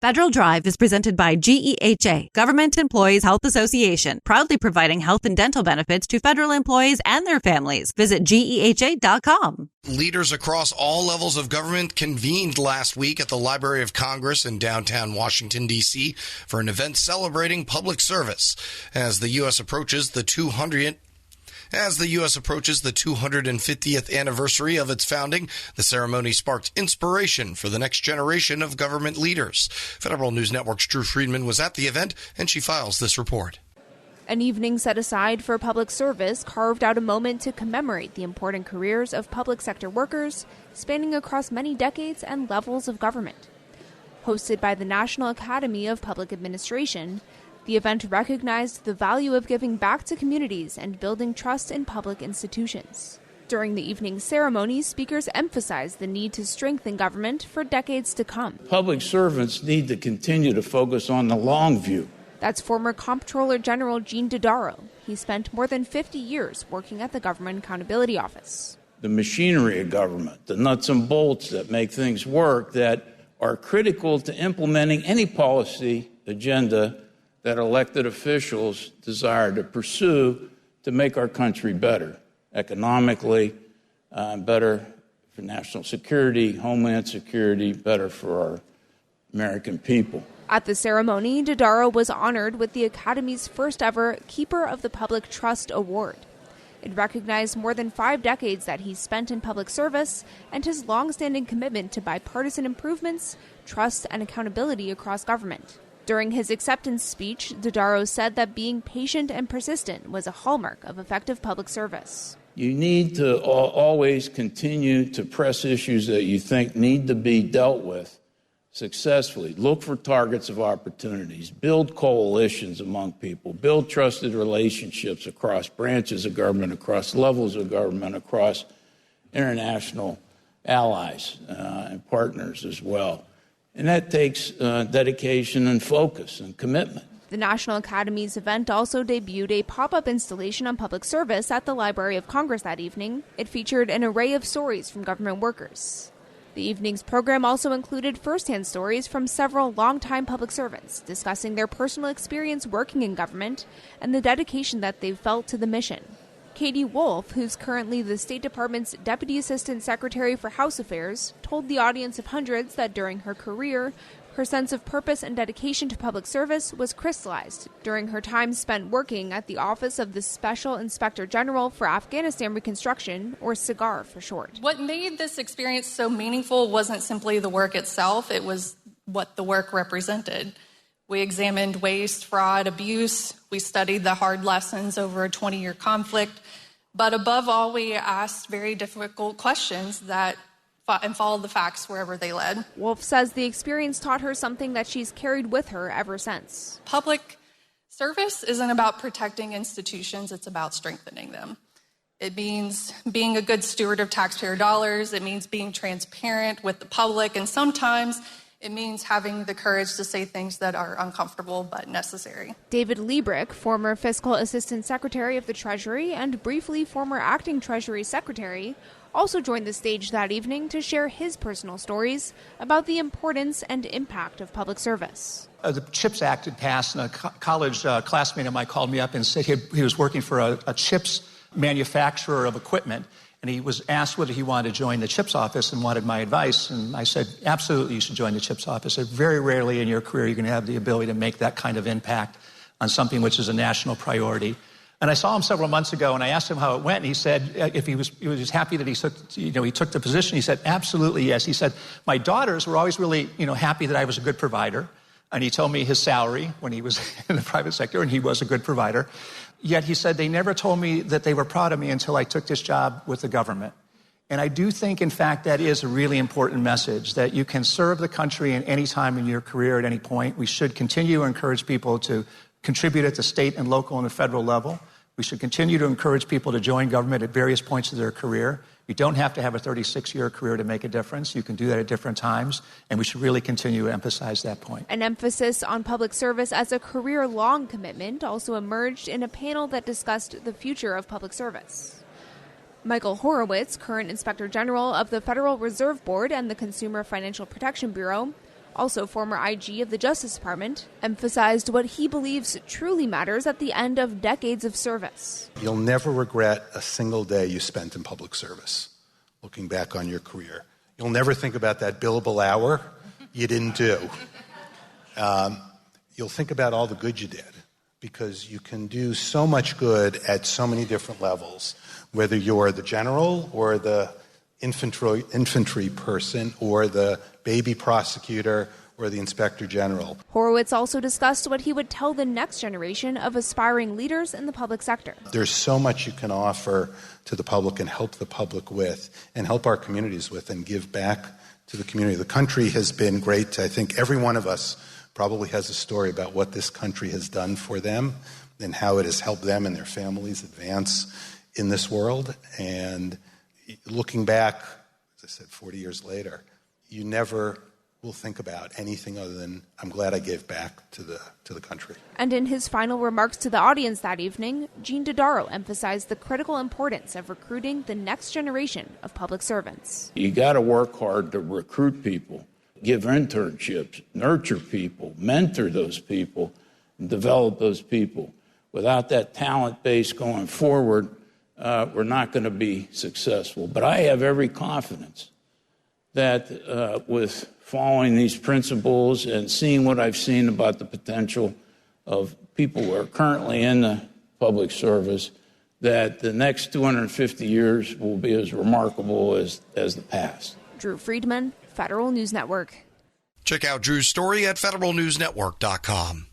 Federal Drive is presented by GEHA, Government Employees Health Association, proudly providing health and dental benefits to federal employees and their families. Visit GEHA.com. Leaders across all levels of government convened last week at the Library of Congress in downtown Washington, D.C. for an event celebrating public service as the U.S. approaches the 250th anniversary of its founding. The ceremony sparked inspiration for the next generation of government leaders. Federal News Network's Drew Friedman was at the event, and she files this report. An evening set aside for public service carved out a moment to commemorate the important careers of public sector workers spanning across many decades and levels of government. Hosted by the National Academy of Public Administration, the event recognized the value of giving back to communities and building trust in public institutions. During the evening ceremony, speakers emphasized the need to strengthen government for decades to come. Public servants need to continue to focus on the long view. That's former Comptroller General Gene Dodaro. He spent more than 50 years working at the Government Accountability Office. The machinery of government, the nuts and bolts that make things work, that are critical to implementing any policy agenda that elected officials desire to pursue to make our country better, economically, better for national security, homeland security, better for our American people. At the ceremony, Dodaro was honored with the Academy's first ever Keeper of the Public Trust Award. It recognized more than 5 decades that he spent in public service and his long-standing commitment to bipartisan improvements, trust, and accountability across government. During his acceptance speech, Dodaro said that being patient and persistent was a hallmark of effective public service. You need to always continue to press issues that you think need to be dealt with successfully. Look for targets of opportunities, build coalitions among people, build trusted relationships across branches of government, across levels of government, across international allies and partners as well. And that takes dedication and focus and commitment. The National Academy's event also debuted a pop-up installation on public service at the Library of Congress that evening. It featured an array of stories from government workers. The evening's program also included first-hand stories from several longtime public servants discussing their personal experience working in government and the dedication that they've felt to the mission. Katie Wolf, who's currently the State Department's Deputy Assistant Secretary for House Affairs, told the audience of hundreds that during her career, her sense of purpose and dedication to public service was crystallized during her time spent working at the Office of the Special Inspector General for Afghanistan Reconstruction, or SIGAR for short. What made this experience so meaningful wasn't simply the work itself, it was what the work represented. We examined waste, fraud, abuse. We studied the hard lessons over a 20-year conflict. But above all, we asked very difficult questions that and followed the facts wherever they led. Wolf says the experience taught her something that she's carried with her ever since. Public service isn't about protecting institutions, it's about strengthening them. It means being a good steward of taxpayer dollars, it means being transparent with the public, and sometimes it means having the courage to say things that are uncomfortable but necessary. David Liebrick, former Fiscal Assistant Secretary of the Treasury and briefly former Acting Treasury Secretary, also joined the stage that evening to share his personal stories about the importance and impact of public service. The CHIPS Act had passed, and a college classmate of mine called me up and said he was working for a CHIPS manufacturer of equipment, and he was asked whether he wanted to join the CHIPS office and wanted my advice. And I said, absolutely, you should join the CHIPS office. Very rarely in your career you're going to have the ability to make that kind of impact on something which is a national priority. And I saw him several months ago, and I asked him how it went, and he said if he was happy that he took the position. He said, absolutely, yes. He said, my daughters were always really, happy that I was a good provider. And he told me his salary when he was in the private sector, and he was a good provider. Yet he said they never told me that they were proud of me until I took this job with the government. And I do think, in fact, that is a really important message, that you can serve the country at any time in your career at any point. We should continue to encourage people to contribute at the state and local and the federal level. We should continue to encourage people to join government at various points of their career. You don't have to have a 36-year career to make a difference. You can do that at different times, and we should really continue to emphasize that point. An emphasis on public service as a career-long commitment also emerged in a panel that discussed the future of public service. Michael Horowitz, current Inspector General of the Federal Reserve Board and the Consumer Financial Protection Bureau, also former IG of the Justice Department, emphasized what he believes truly matters at the end of decades of service. You'll never regret a single day you spent in public service, looking back on your career. You'll never think about that billable hour you didn't do. You'll think about all the good you did, because you can do so much good at so many different levels, whether you're the general or the infantry person or the baby prosecutor or the inspector general. Horowitz also discussed what he would tell the next generation of aspiring leaders in the public sector. There's so much you can offer to the public and help the public with and help our communities with and give back to the community. The country has been great. I think every one of us probably has a story about what this country has done for them and how it has helped them and their families advance in this world. And looking back, as I said, 40 years later, you never will think about anything other than, I'm glad I gave back to the country. And in his final remarks to the audience that evening, Gene Dodaro emphasized the critical importance of recruiting the next generation of public servants. You got to work hard to recruit people, give internships, nurture people, mentor those people, and develop those people. Without that talent base going forward, we're not going to be successful. But I have every confidence that with following these principles and seeing what I've seen about the potential of people who are currently in the public service, that the next 250 years will be as remarkable as the past. Drew Friedman, Federal News Network. Check out Drew's story at federalnewsnetwork.com.